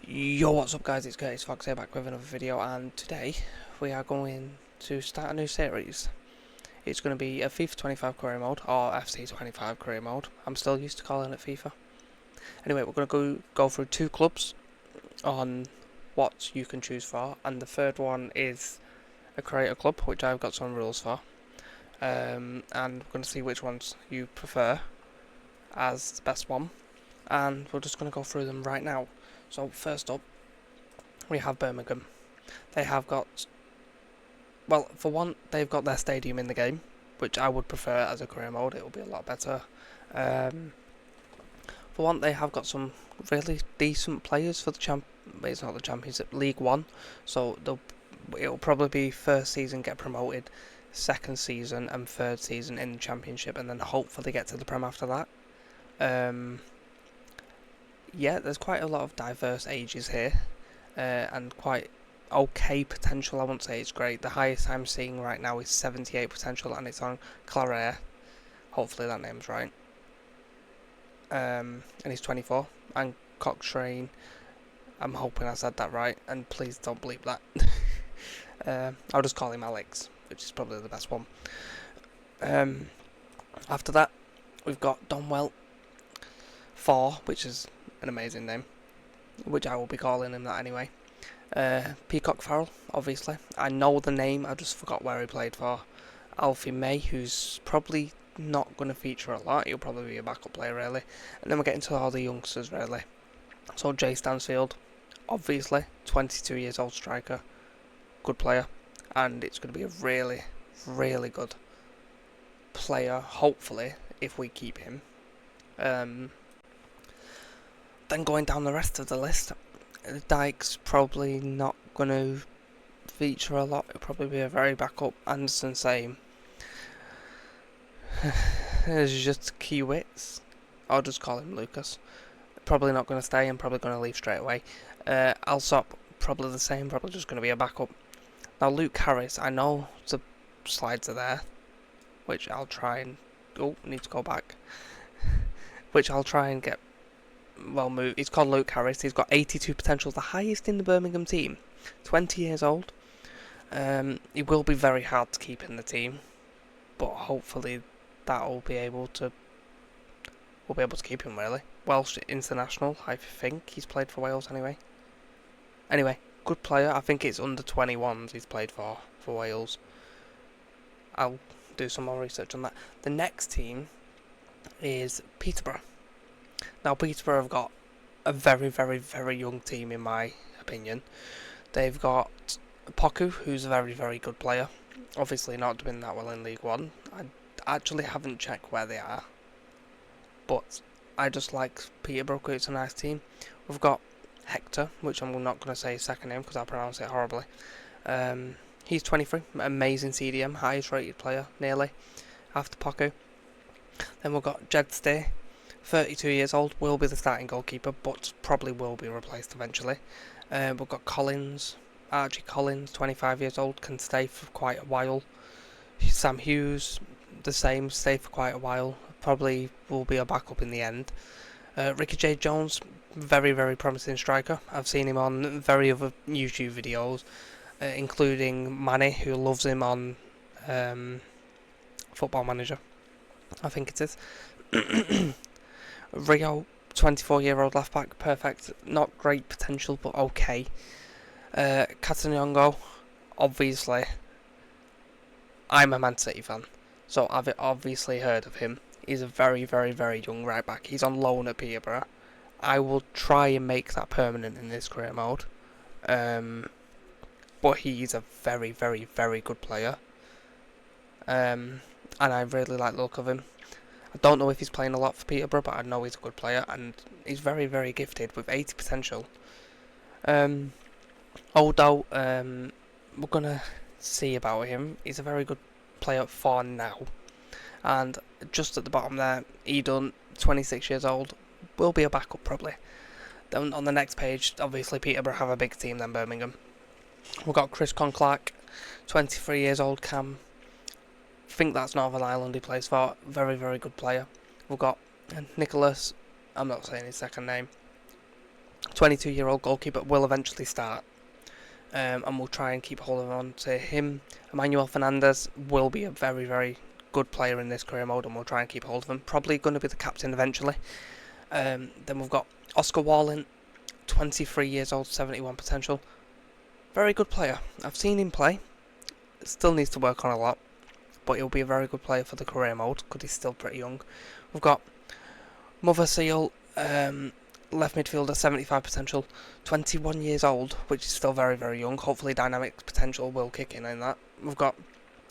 Yo, what's up guys, it's Kurtis Fox here back with another video, and today we are going to start a new series. It's going to be a FIFA 25 career mode, or FC 25 career mode. I'm still used to calling it FIFA. Anyway, we're going to go through two clubs on what you can choose for, and the third one is a creator club, which I've got some rules for. And we're going to see which ones you prefer as the best one, and we're just going to go through them right now. So first up, we have Birmingham. They have got, well, for one, they've got their stadium in the game, which I would prefer as a career mode. It will be a lot better. For one, they have got some really decent players for the it's not the Championship, League One. So it'll probably be first season get promoted, second season and third season in the Championship, and then hopefully get to the Prem after that. Yeah, there's quite a lot of diverse ages here, and quite okay potential. I won't say it's great. The highest I'm seeing right now is 78 potential, and it's on Claret. Hopefully that name's right. And he's 24. And Cochrane, I'm hoping I said that right, and please don't bleep that. I'll just call him Alex, which is probably the best one. After that, we've got Donwell 4, which is an amazing name, which I will be calling him that anyway. Peacock Farrell, obviously. I know the name, I just forgot where he played for. Alfie May, who's probably not going to feature a lot. He'll probably be a backup player, really. And then we're getting to all the youngsters, really. So Jay Stansfield, obviously, 22 years old striker, good player, and it's going to be a really, really good player, hopefully, if we keep him. Then going down the rest of the list, Dyke's probably not going to feature a lot. It'll probably be a very backup. Anderson, same. There's just Kiewicz. I'll just call him Lucas. Probably not going to stay and probably going to leave straight away. Alsop, probably the same. Probably just going to be a backup. Now Luke Harris, I know the slides are there, which I'll try and... Oh, need to go back. Which I'll try and get... well moved. He's called Luke Harris. He's got 82 potential, the highest in the Birmingham team. 20 years old. He will be very hard to keep in the team, but hopefully we'll be able to keep him, really. Welsh international, I think he's played for Wales anyway. Anyway, good player. I think it's under 21s he's played for Wales. I'll do some more research on that. The next team is Peterborough. Now Peterborough have got a very, very, very young team in my opinion. They've got Poku, who's a very, very good player. Obviously not doing that well in League One. I actually haven't checked where they are, but I just like Peterborough. It's a nice team. We've got Hector, which I'm not going to say his second name because I'll pronounce it horribly. He's 23, amazing CDM, highest rated player, nearly, after Poku. Then we've got Jed Stay, 32 years old, will be the starting goalkeeper, but probably will be replaced eventually. We've got Archie Collins, 25 years old, can stay for quite a while. Sam Hughes, the same, stay for quite a while, probably will be a backup in the end. Ricky J. Jones, very, very promising striker. I've seen him on very other YouTube videos, including Manny, who loves him on Football Manager, I think it is. Rio, 24-year-old left back, perfect. Not great potential, but okay. Catanyongo, obviously, I'm a Man City fan, so I've obviously heard of him. He's a very, very, very young right back. He's on loan at Peterborough. I will try and make that permanent in this career mode. But he's a very, very, very good player. And I really like the look of him. I don't know if he's playing a lot for Peterborough, but I know he's a good player, and he's very, very gifted with 80 potential. Although, we're going to see about him. He's a very good player for now. And just at the bottom there, Edun, 26 years old, will be a backup probably. Then on the next page, obviously Peterborough have a big team than Birmingham. We've got Chris Conclark, 23 years old, Cam. I think that's Northern Ireland he plays for. Very, very good player. We've got Nicholas, I'm not saying his second name. 22-year-old goalkeeper, will eventually start. And we'll try and keep holding on to him. Emmanuel Fernandez will be a very, very good player in this career mode, and we'll try and keep hold of him. Probably going to be the captain eventually. Then we've got Oscar Wallen, 23 years old, 71 potential. Very good player. I've seen him play. Still needs to work on a lot, but he'll be a very good player for the career mode because he's still pretty young. We've got Mother Seal, left midfielder, 75 potential, 21 years old, which is still very, very young. Hopefully dynamic potential will kick in that. We've got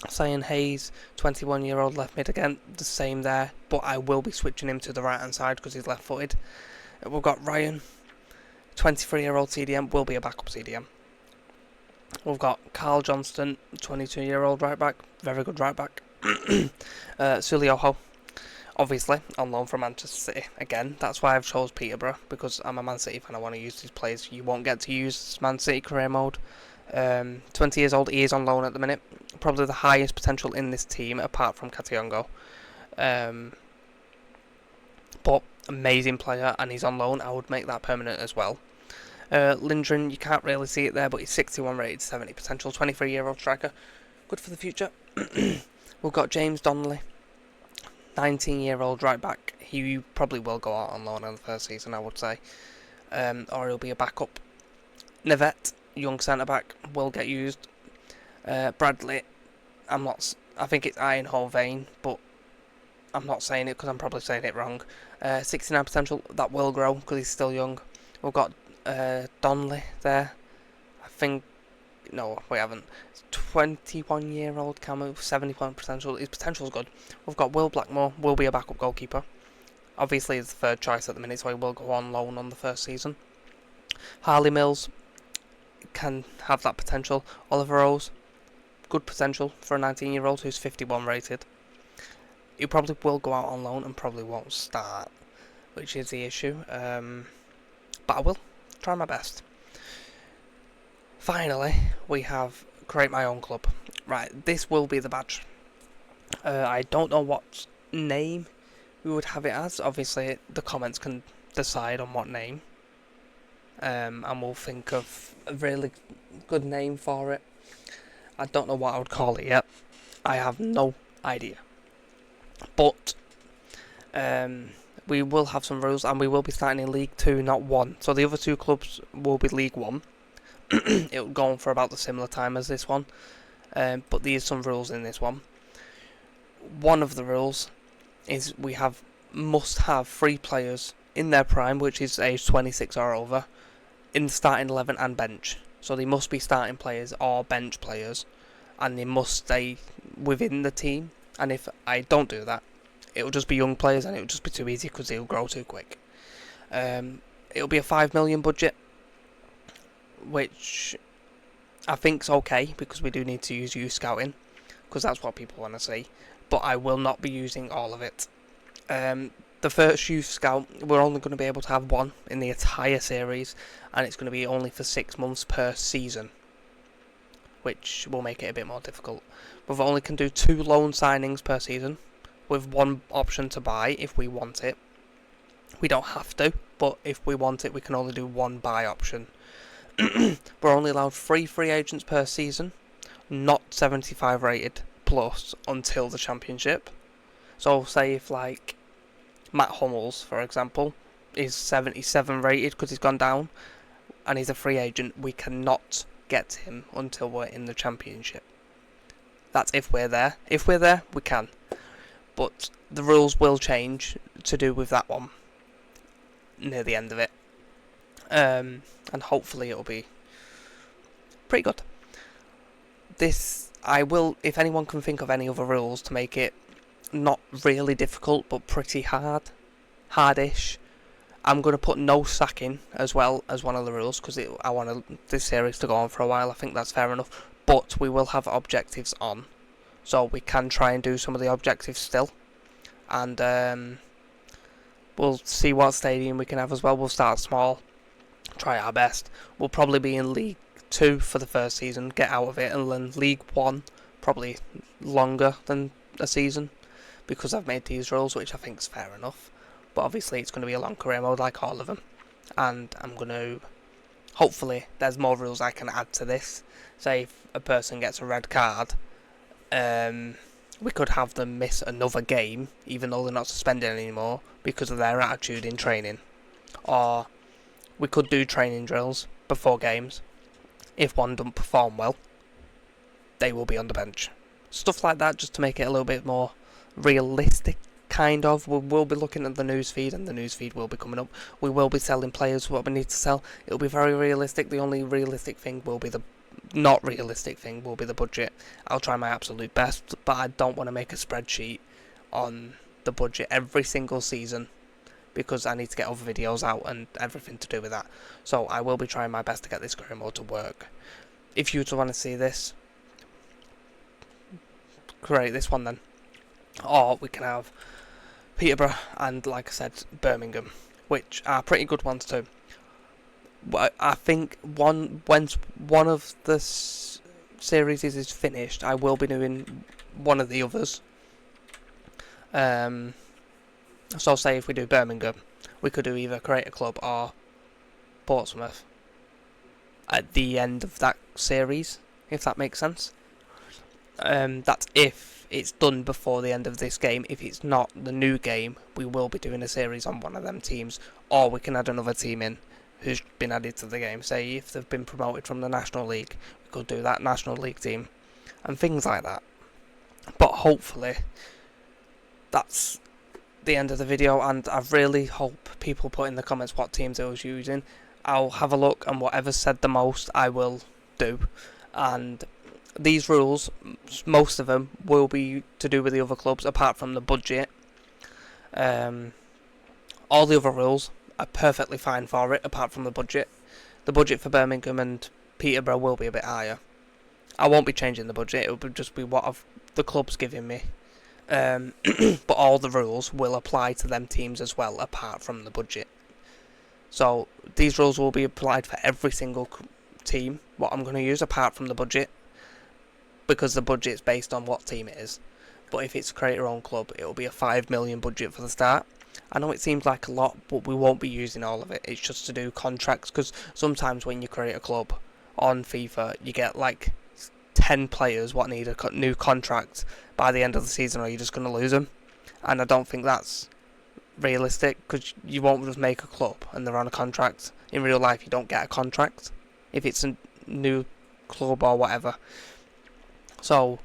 Cyan Hayes, 21-year-old left mid again, the same there, but I will be switching him to the right hand side because he's left footed. We've got Ryan, 23-year-old CDM, will be a backup CDM. We've got Carl Johnston, 22-year-old right back, very good right back. Sulioho, obviously on loan from Manchester City again. That's why I've chose Peterborough, because I'm a Man City fan. I want to use these players. You won't get to use Man City career mode. 20 years old, he is on loan at the minute. Probably the highest potential in this team apart from Kationgo. But amazing player, and he's on loan. I would make that permanent as well. Lindgren, you can't really see it there, but he's 61 rated, 70 potential, 23-year-old striker. Good for the future. We've got James Donnelly, 19-year-old right back. He probably will go out on loan in the first season, I would say. Or he'll be a backup. Navette, young centre-back, will get used. Bradley, I think it's Iron Hole Vein, but I'm not saying it because I'm probably saying it wrong. 69 potential, that will grow because he's still young. We've got Donnelly there. I think, no, we haven't. 21-year-old Camus, 70 point potential. His potential's good. We've got Will Blackmore, will be a backup goalkeeper. Obviously, he's the third choice at the minute, so he will go on loan on the first season. Harley Mills can have that potential. Oliver Rose, good potential for a 19-year-old who's 51 rated. He probably will go out on loan and probably won't start, which is the issue. But I will try my best. Finally, we have create my own club. Right, this will be the badge. I don't know what name we would have it as. Obviously, the comments can decide on what name. And we'll think of a really good name for it. I don't know what I would call it yet. I have no idea. But we will have some rules, and we will be starting in League 2, not 1. So the other two clubs will be League 1. It'll go on for about the similar time as this one. But there's some rules in this one. One of the rules is we must have 3 players in their prime, which is age 26 or over, in the starting 11 and bench. So they must be starting players or bench players, and they must stay within the team. And if I don't do that, it'll just be young players, and it'll just be too easy because they'll grow too quick. It'll be a 5 million budget, which I think's okay because we do need to use youth scouting because that's what people want to see. But I will not be using all of it. The first youth scout, we're only going to be able to have one in the entire series, and it's going to be only for 6 months per season, which will make it a bit more difficult. We only can do 2 loan signings per season, with 1 option to buy if we want it. We don't have to, but if we want it, we can only do 1 buy option. We're only allowed 3 free agents per season, not 75 rated plus until the championship. So say if like Matt Hummels, for example, is 77 rated because he's gone down and he's a free agent, we cannot get him until we're in the championship. That's if we're there. If we're there, we can. But the rules will change to do with that one near the end of it. And hopefully it'll be pretty good. If anyone can think of any other rules to make it not really difficult but pretty hardish, I'm going to put no sacking as well as one of the rules because I want this series to go on for a while. I think that's fair enough. But we will have objectives on, so we can try and do some of the objectives still. And we'll see what stadium we can have as well. We'll start small, try our best. We'll probably be in League 2 for the first season, get out of it, and then League 1 probably longer than a season because I've made these rules, which I think is fair enough. But obviously it's going to be a long career mode like all of them. and I'm going to, hopefully there's more rules I can add to this. Say if a person gets a red card, we could have them miss another game even though they're not suspended anymore because of their attitude in training. Or we could do training drills before games. If one doesn't perform well, they will be on the bench. Stuff like that, just to make it a little bit more realistic, kind of. We will be looking at the news feed, and the news feed will be coming up. We will be selling players what we need to sell. It'll be very realistic. The only realistic thing will be the not realistic thing will be the budget. I'll try my absolute best, but I don't want to make a spreadsheet on the budget every single season because I need to get other videos out and everything to do with that. So I will be trying my best to get this career mode to work. If you want to see this, create this one then. Or we can have Peterborough and, like I said, Birmingham, which are pretty good ones too. I think once one of the series is finished, I will be doing one of the others. So say if we do Birmingham, we could do either Create a Club or Portsmouth at the end of that series, if that makes sense. That's if it's done before the end of this game. If it's not the new game, we will be doing a series on one of them teams, or we can add another team in who's been added to the game. Say if they've been promoted from the National League, we could do that National League team and things like that. But hopefully that's the end of the video, and I really hope people put in the comments what teams I was using. I'll have a look, and whatever said the most I will do. And these rules, most of them will be to do with the other clubs apart from the budget. All the other rules are perfectly fine for it apart from the budget. The budget for Birmingham and Peterborough will be a bit higher. I won't be changing the budget, it will just be what the club's giving me. But all the rules will apply to them teams as well apart from the budget. So these rules will be applied for every single team, what I'm going to use apart from the budget, because the budget's based on what team it is. But if it's create your own club, it will be a 5 million budget for the start. I know it seems like a lot, but we won't be using all of it. It's just to do contracts, because sometimes when you create a club on FIFA, you get like 10 players what need a new contract by the end of the season, or you're just going to lose them. And I don't think that's realistic, because you won't just make a club and they're on a contract. In real life, you don't get a contract if it's a new club or whatever. So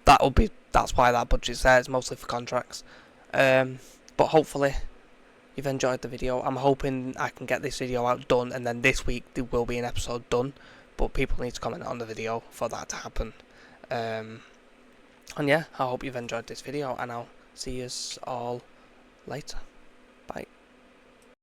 that's why that budget's there. It's mostly for contracts. But hopefully you've enjoyed the video. I'm hoping I can get this video out done, and then this week there will be an episode done. But people need to comment on the video for that to happen. And yeah, I hope you've enjoyed this video, and I'll see you all later.